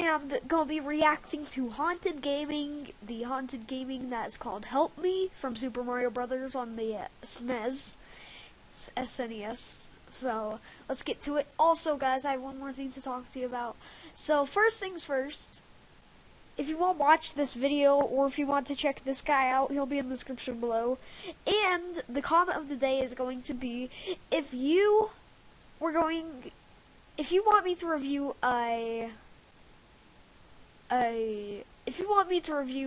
am going to be reacting to Haunted Gaming, the Haunted Gaming that is called Help Me from Super Mario Brothers on the SNES. So, let's get to it. Also, guys, I have one more thing to talk to you about. So, first things first, if you want to watch this video or if you want to check this guy out, he'll be in the description below. And the comment of the day is going to be, if you want me to review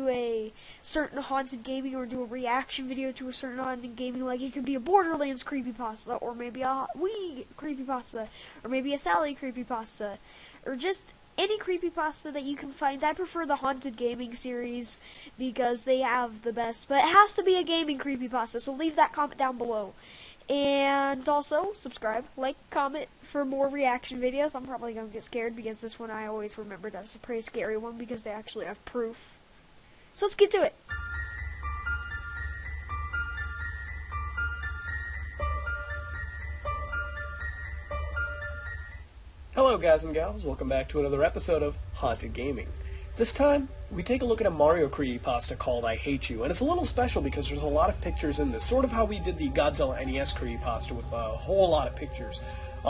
a certain Haunted Gaming or do a reaction video to a certain Haunted Gaming, like it could be a Borderlands creepypasta, or maybe a Wii creepypasta, or maybe a Sally creepypasta, or just any creepypasta that you can find. I prefer the Haunted Gaming series because they have the best, but it has to be a gaming creepypasta, so leave that comment down below. And also, subscribe, like, comment for more reaction videos. I'm probably going to get scared because this one I always remembered as a pretty scary one because they actually have proof. So let's get to it. Hello guys and gals, welcome back to another episode of Haunted Gaming. This time, we take a look at a Mario creepypasta called I Hate You, and it's a little special because there's a lot of pictures in this, sort of how we did the Godzilla NES creepypasta with a whole lot of pictures.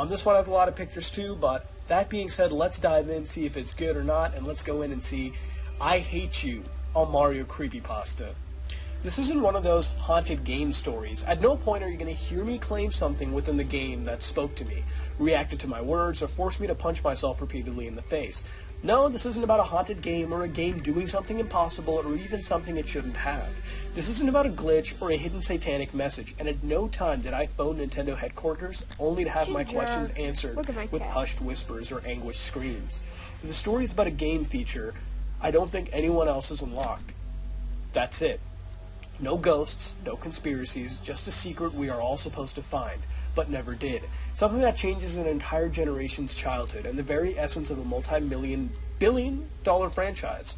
This one has a lot of pictures too, but that being said, let's dive in, see if it's good or not, and let's go in and see I Hate You, a Mario creepypasta. This isn't one of those haunted game stories. At no point are you going to hear me claim something within the game that spoke to me, reacted to my words, or forced me to punch myself repeatedly in the face. No, this isn't about a haunted game or a game doing something impossible or even something it shouldn't have. This isn't about a glitch or a hidden satanic message, and at no time did I phone Nintendo headquarters only to have my questions answered with hushed whispers or anguished screams. If the story is about a game feature I don't think anyone else has unlocked. That's it. No ghosts, no conspiracies, just a secret we are all supposed to find, but never did. Something that changes an entire generation's childhood and the very essence of a multi-billion-dollar franchise.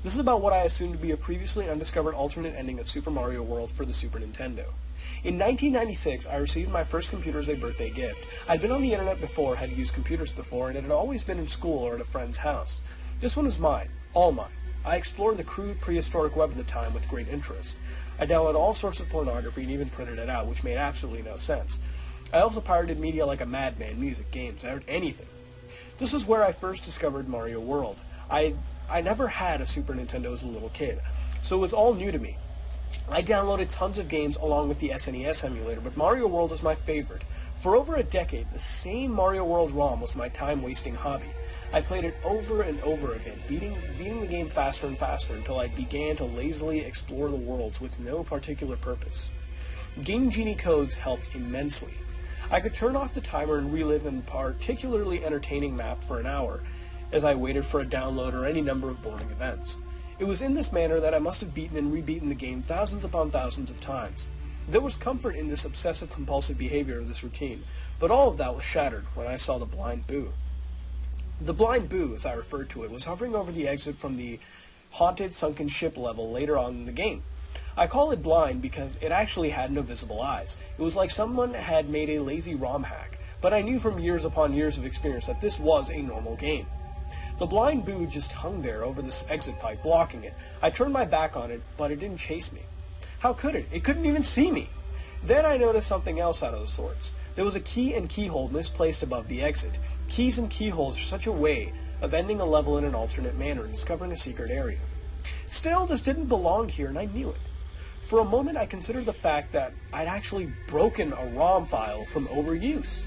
This is about what I assume to be a previously undiscovered alternate ending of Super Mario World for the Super Nintendo. In 1996, I received my first computer as a birthday gift. I'd been on the internet before, had used computers before, and it had always been in school or at a friend's house. This one was mine, all mine. I explored the crude prehistoric web at the time with great interest. I downloaded all sorts of pornography and even printed it out, which made absolutely no sense. I also pirated media like a madman, music, games, anything. This is where I first discovered Mario World. I never had a Super Nintendo as a little kid, so it was all new to me. I downloaded tons of games along with the SNES emulator, but Mario World was my favorite. For over a decade, the same Mario World ROM was my time-wasting hobby. I played it over and over again, beating the game faster and faster until I began to lazily explore the worlds with no particular purpose. Game Genie codes helped immensely. I could turn off the timer and relive a particularly entertaining map for an hour, as I waited for a download or any number of boring events. It was in this manner that I must have beaten and rebeaten the game thousands upon thousands of times. There was comfort in this obsessive-compulsive behavior of this routine, but all of that was shattered when I saw the Blind Boo. The Blind Boo, as I referred to it, was hovering over the exit from the haunted sunken ship level later on in the game. I call it blind because it actually had no visible eyes. It was like someone had made a lazy ROM hack, but I knew from years upon years of experience that this was a normal game. The Blind Boo just hung there over this exit pipe, blocking it. I turned my back on it, but it didn't chase me. How could it? It couldn't even see me. Then I noticed something else out of the sorts. There was a key and keyhole misplaced above the exit. Keys and keyholes are such a way of ending a level in an alternate manner and discovering a secret area. Still, this didn't belong here, and I knew it. For a moment, I considered the fact that I'd actually broken a ROM file from overuse.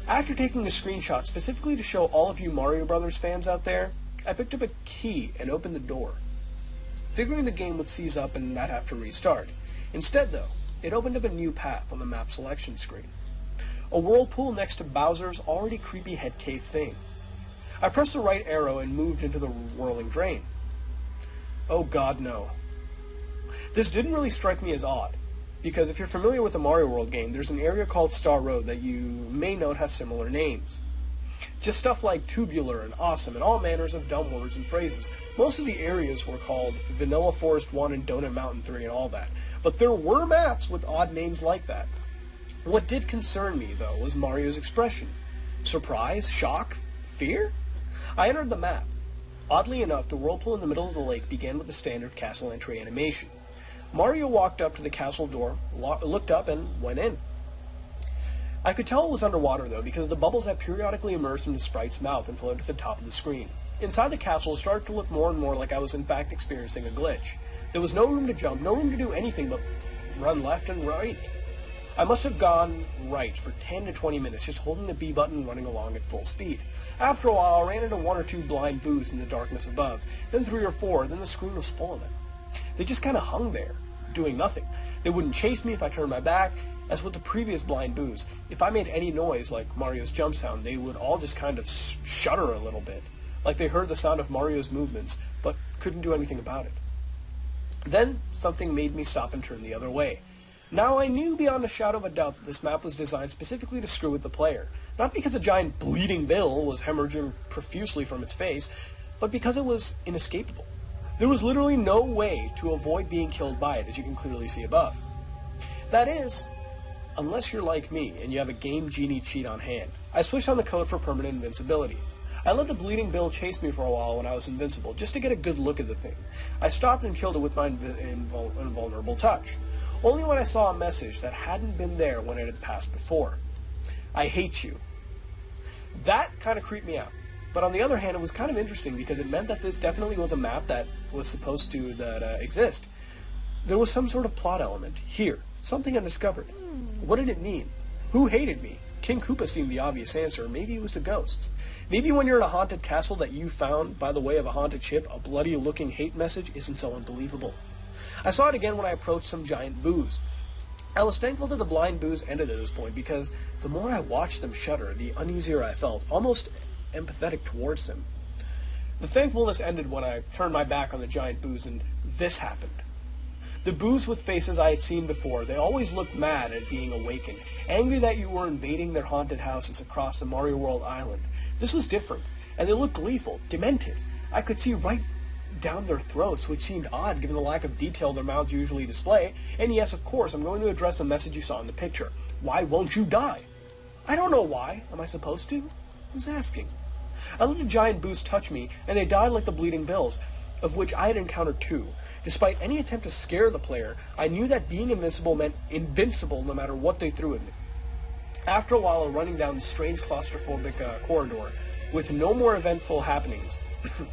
After taking a screenshot specifically to show all of you Mario Brothers fans out there, I picked up a key and opened the door, figuring the game would seize up and not have to restart. Instead, though, it opened up a new path on the map selection screen. A whirlpool next to Bowser's already creepy head cave thing. I pressed the right arrow and moved into the whirling drain. Oh god, no. This didn't really strike me as odd, because if you're familiar with the Mario World game, there's an area called Star Road that you may note has similar names. Just stuff like tubular and awesome and all manners of dumb words and phrases. Most of the areas were called Vanilla Forest 1 and Donut Mountain 3 and all that, but there were maps with odd names like that. What did concern me, though, was Mario's expression. Surprise? Shock? Fear? I entered the map. Oddly enough, the whirlpool in the middle of the lake began with the standard castle entry animation. Mario walked up to the castle door, looked up, and went in. I could tell it was underwater, though, because the bubbles had periodically immersed in the sprite's mouth and floated to the top of the screen. Inside the castle, it started to look more and more like I was in fact experiencing a glitch. There was no room to jump, no room to do anything but run left and right. I must have gone right for 10 to 20 minutes, just holding the B button and running along at full speed. After a while, I ran into one or two blind boos in the darkness above, then 3 or 4, then the screen was full of them. They just kind of hung there, doing nothing. They wouldn't chase me if I turned my back. As with the previous blind boos, if I made any noise like Mario's jump sound, they would all just kind of shudder a little bit, like they heard the sound of Mario's movements, but couldn't do anything about it. Then, something made me stop and turn the other way. Now I knew beyond a shadow of a doubt that this map was designed specifically to screw with the player, not because a giant bleeding bill was hemorrhaging profusely from its face, but because it was inescapable. There was literally no way to avoid being killed by it, as you can clearly see above. That is, unless you're like me and you have a Game Genie cheat on hand. I switched on the code for permanent invincibility. I let the bleeding bill chase me for a while when I was invincible, just to get a good look at the thing. I stopped and killed it with my invulnerable touch. Only when I saw a message that hadn't been there when it had passed before. I hate you. That kind of creeped me out. But on the other hand, it was kind of interesting because it meant that this definitely was a map that was supposed to exist. There was some sort of plot element here. Something undiscovered. What did it mean? Who hated me? King Koopa seemed the obvious answer. Maybe it was the ghosts. Maybe when you're in a haunted castle that you found by the way of a haunted ship, a bloody-looking hate message isn't so unbelievable. I saw it again when I approached some giant boos. I was thankful that the blind boos ended at this point because the more I watched them shudder, the uneasier I felt, almost empathetic towards them. The thankfulness ended when I turned my back on the giant boos and this happened. The boos with faces I had seen before, they always looked mad at being awakened, angry that you were invading their haunted houses across the Mario World island. This was different, and they looked gleeful, demented. I could see right down their throats, which seemed odd given the lack of detail their mouths usually display. And yes, of course, I'm going to address the message you saw in the picture. Why won't you die? I don't know why. Am I supposed to? Who's asking? I let the giant boos touch me, and they died like the bleeding bills, of which I had encountered 2. Despite any attempt to scare the player, I knew that being invincible meant invincible no matter what they threw at me. After a while of running down the strange claustrophobic corridor, with no more eventful happenings,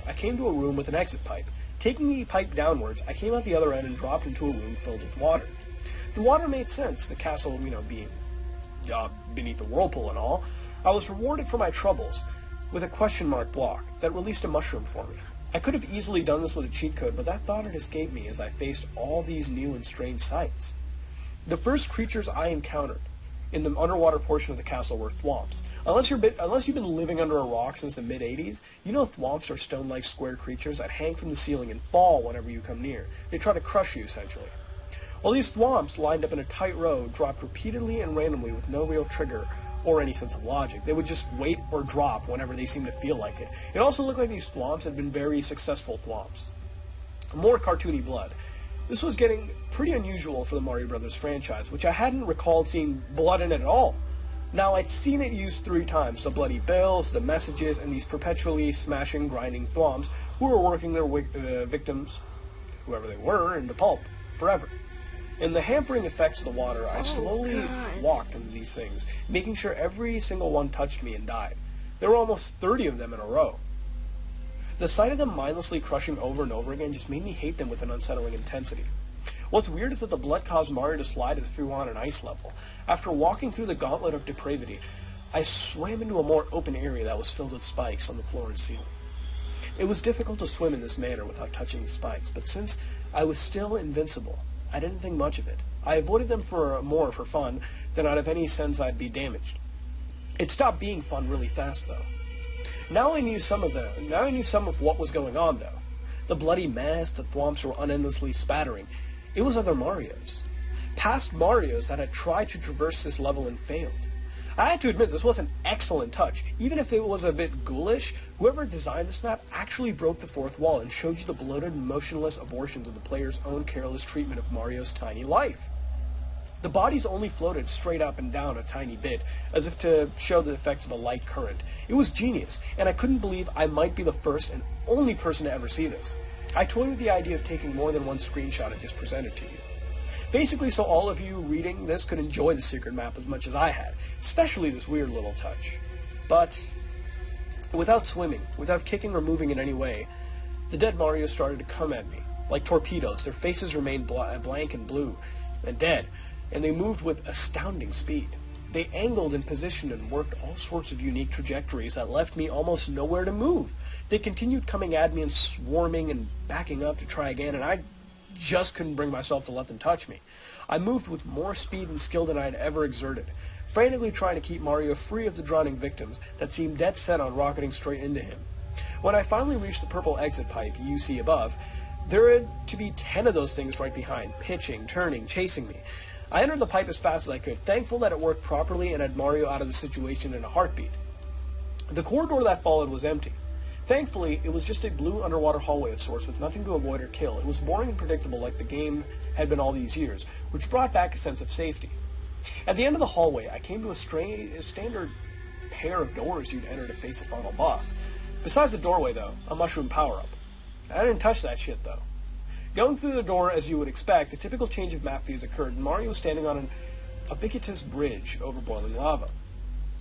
I came to a room with an exit pipe. Taking the pipe downwards, I came out the other end and dropped into a room filled with water. The water made sense, the castle, being beneath a whirlpool and all. I was rewarded for my troubles with a question mark block that released a mushroom for me. I could have easily done this with a cheat code, but that thought had escaped me as I faced all these new and strange sights. The first creatures I encountered in the underwater portion of the castle were thwomps. Unless you've been living under a rock since the mid-'80s, you know thwomps are stone-like square creatures that hang from the ceiling and fall whenever you come near. They try to crush you, essentially. Well, these thwomps, lined up in a tight row, dropped repeatedly and randomly with no real trigger or any sense of logic. They would just wait or drop whenever they seemed to feel like it. It also looked like these thwomps had been very successful thwomps. More cartoony blood. This was getting pretty unusual for the Mario Brothers franchise, which I hadn't recalled seeing blood in it at all. Now, I'd seen it used 3 times, the bloody bills, the messages, and these perpetually smashing, grinding thwomps who were working their victims, whoever they were, into pulp, forever. In the hampering effects of the water, I slowly walked into these things, making sure every single one touched me and died. There were almost 30 of them in a row. The sight of them mindlessly crushing over and over again just made me hate them with an unsettling intensity. What's weird is that the blood caused Mario to slide as if we were on an ice level. After walking through the gauntlet of depravity, I swam into a more open area that was filled with spikes on the floor and ceiling. It was difficult to swim in this manner without touching the spikes, but since I was still invincible, I didn't think much of it. I avoided them more for fun than out of any sense I'd be damaged. It stopped being fun really fast, though. Now I knew some of what was going on, though. The bloody mess, the thwomps were unendlessly spattering. It was other Marios. Past Marios that had tried to traverse this level and failed. I had to admit this was an excellent touch. Even if it was a bit ghoulish, whoever designed this map actually broke the fourth wall and showed you the bloated and motionless abortions of the player's own careless treatment of Mario's tiny life. The bodies only floated straight up and down a tiny bit, as if to show the effects of a light current. It was genius, and I couldn't believe I might be the first and only person to ever see this. I toyed with the idea of taking more than one screenshot and just present it to you. Basically, so all of you reading this could enjoy the secret map as much as I had, especially this weird little touch. But without swimming, without kicking or moving in any way, the dead Mario started to come at me. Like torpedoes, their faces remained blank and blue and dead, and they moved with astounding speed. They angled and positioned and worked all sorts of unique trajectories that left me almost nowhere to move. They continued coming at me and swarming and backing up to try again, and I just couldn't bring myself to let them touch me. I moved with more speed and skill than I had ever exerted, frantically trying to keep Mario free of the drowning victims that seemed dead set on rocketing straight into him. When I finally reached the purple exit pipe you see above, there had to be 10 of those things right behind, pitching, turning, chasing me. I entered the pipe as fast as I could, thankful that it worked properly and had Mario out of the situation in a heartbeat. The corridor that followed was empty. Thankfully, it was just a blue underwater hallway of sorts with nothing to avoid or kill. It was boring and predictable like the game had been all these years, which brought back a sense of safety. At the end of the hallway, I came to a standard pair of doors you'd enter to face a final boss. Besides the doorway, though, a mushroom power-up. I didn't touch that shit, though. Going through the door, as you would expect, a typical change of map views occurred, and Mario was standing on an ubiquitous bridge over boiling lava.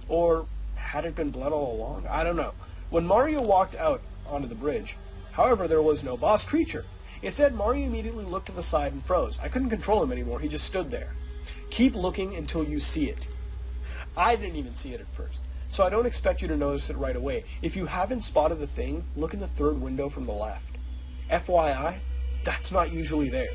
Or had it been blood all along? I don't know. When Mario walked out onto the bridge, however, there was no boss creature. Instead, Mario immediately looked to the side and froze. I couldn't control him anymore. He just stood there. Keep looking until you see it. I didn't even see it at first, so I don't expect you to notice it right away. If you haven't spotted the thing, look in the third window from the left. FYI, that's not usually there.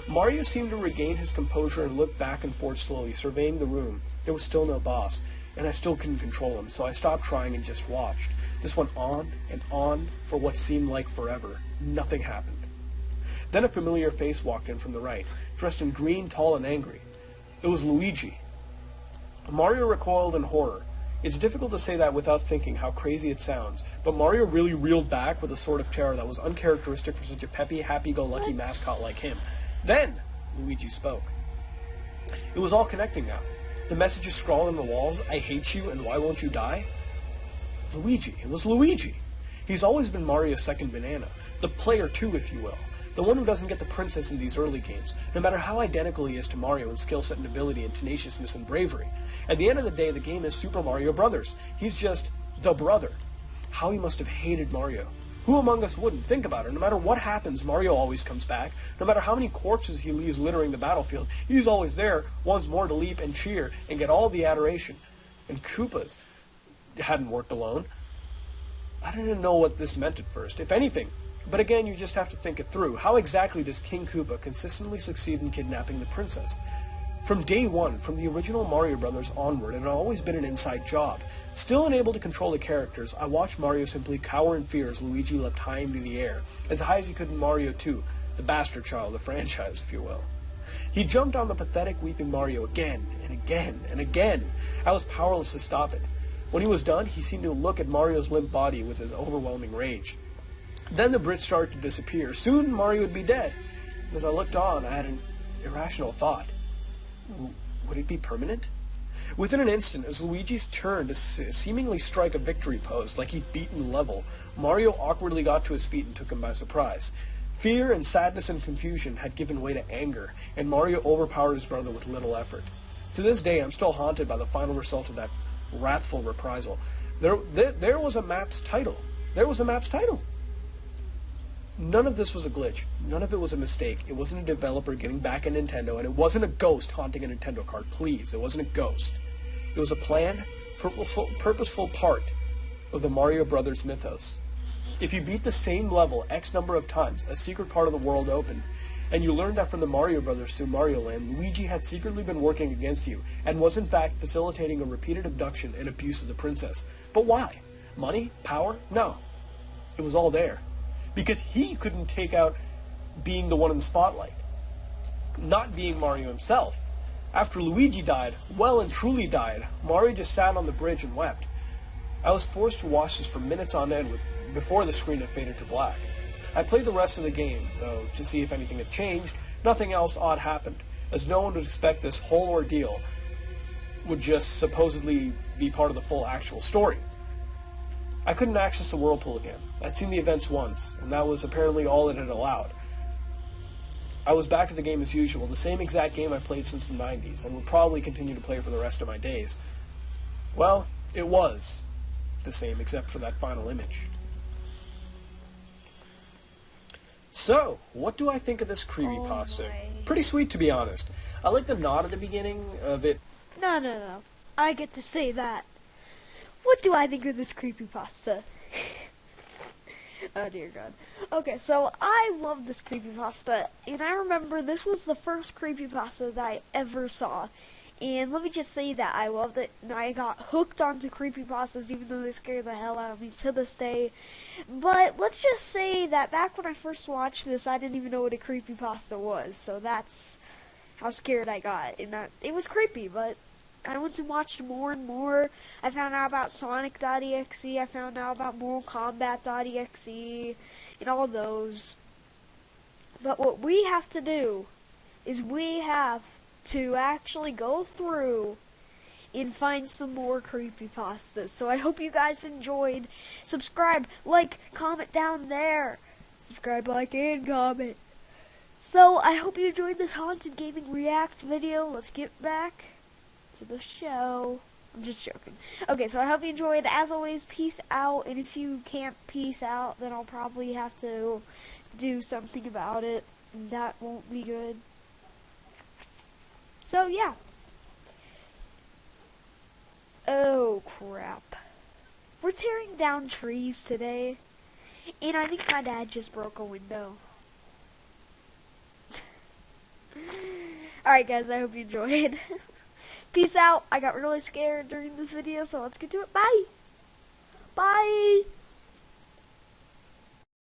Mario seemed to regain his composure and looked back and forth slowly, surveying the room. There was still no boss, and I still couldn't control him, so I stopped trying and just watched. This went on and on for what seemed like forever. Nothing happened. Then a familiar face walked in from the right, dressed in green, tall, and angry. It was Luigi. Mario recoiled in horror. It's difficult to say that without thinking how crazy it sounds, but Mario really reeled back with a sort of terror that was uncharacteristic for such a peppy, happy-go-lucky mascot like him. Then, Luigi spoke. It was all connecting now. The messages scrawled on the walls, I hate you and why won't you die? Luigi. It was Luigi. He's always been Mario's second banana. The player too, if you will. The one who doesn't get the princess in these early games, no matter how identical he is to Mario in skill set and ability and tenaciousness and bravery. At the end of the day, the game is Super Mario Brothers. He's just the brother. How he must have hated Mario. Who among us wouldn't? Think about it. No matter what happens, Mario always comes back. No matter how many corpses he leaves littering the battlefield, he's always there once more to leap and cheer and get all the adoration. And Koopas hadn't worked alone. I didn't know what this meant at first, if anything. But again, you just have to think it through. How exactly does King Koopa consistently succeed in kidnapping the princess? From day one, from the original Mario Brothers onward, it had always been an inside job. Still unable to control the characters, I watched Mario simply cower in fear as Luigi leapt high into the air, as high as he could in Mario 2, the bastard child of the franchise, if you will. He jumped on the pathetic, weeping Mario again, and again, and again. I was powerless to stop it. When he was done, he seemed to look at Mario's limp body with his overwhelming rage. Then the bridge started to disappear. Soon Mario would be dead. As I looked on, I had an irrational thought. Would it be permanent? Within an instant, as Luigi's turn to seemingly strike a victory pose, like he'd beaten level, Mario awkwardly got to his feet and took him by surprise. Fear and sadness and confusion had given way to anger, and Mario overpowered his brother with little effort. To this day, I'm still haunted by the final result of that wrathful reprisal. There was a map's title. There was a map's title. None of this was a glitch. None of it was a mistake. It wasn't a developer getting back at Nintendo, and it wasn't a ghost haunting a Nintendo card. Please, it wasn't a ghost. It was a planned, purposeful part of the Mario Brothers mythos. If you beat the same level X number of times, a secret part of the world opened, and you learned that from the Mario Brothers through Mario Land, Luigi had secretly been working against you, and was in fact facilitating a repeated abduction and abuse of the princess. But why? Money? Power? No. It was all there. Because he couldn't take out being the one in the spotlight. Not being Mario himself. After Luigi died, well and truly died, Mario just sat on the bridge and wept. I was forced to watch this for minutes on end before the screen had faded to black. I played the rest of the game, though, to see if anything had changed. Nothing else odd happened, as no one would expect this whole ordeal would just supposedly be part of the full actual story. I couldn't access the whirlpool again. I'd seen the events once, and that was apparently all it had allowed. I was back to the game as usual, the same exact game I played since the 90s, and would probably continue to play for the rest of my days. Well, it was the same except for that final image. So, what do I think of this creepypasta? Pretty sweet, to be honest. I like the nod at the beginning of it. No. I get to say that. What do I think of this creepypasta? Oh dear God. Okay, so I love this creepypasta, and I remember this was the first creepypasta that I ever saw. And let me just say that I loved it, and I got hooked onto creepypastas even though they scare the hell out of me to this day. But let's just say that back when I first watched this, I didn't even know what a creepypasta was, so that's how scared I got. And that it was creepy, but I went and watched more and more. I found out about Sonic.exe, I found out about Mortal Kombat.exe, and all those. But what we have to do is we have to actually go through and find some more creepypastas. So I hope you guys enjoyed. Subscribe, like, comment down there. Subscribe, like, and comment. So I hope you enjoyed this Haunted Gaming React video. Let's get back to the show. I'm just joking. Okay, so I hope you enjoyed. As always, peace out. And if you can't peace out, then I'll probably have to do something about it. And that won't be good. So, yeah. Oh, crap. We're tearing down trees today. And I think my dad just broke a window. Alright, guys, I hope you enjoyed. Peace out. I got really scared during this video, so let's get to it. Bye!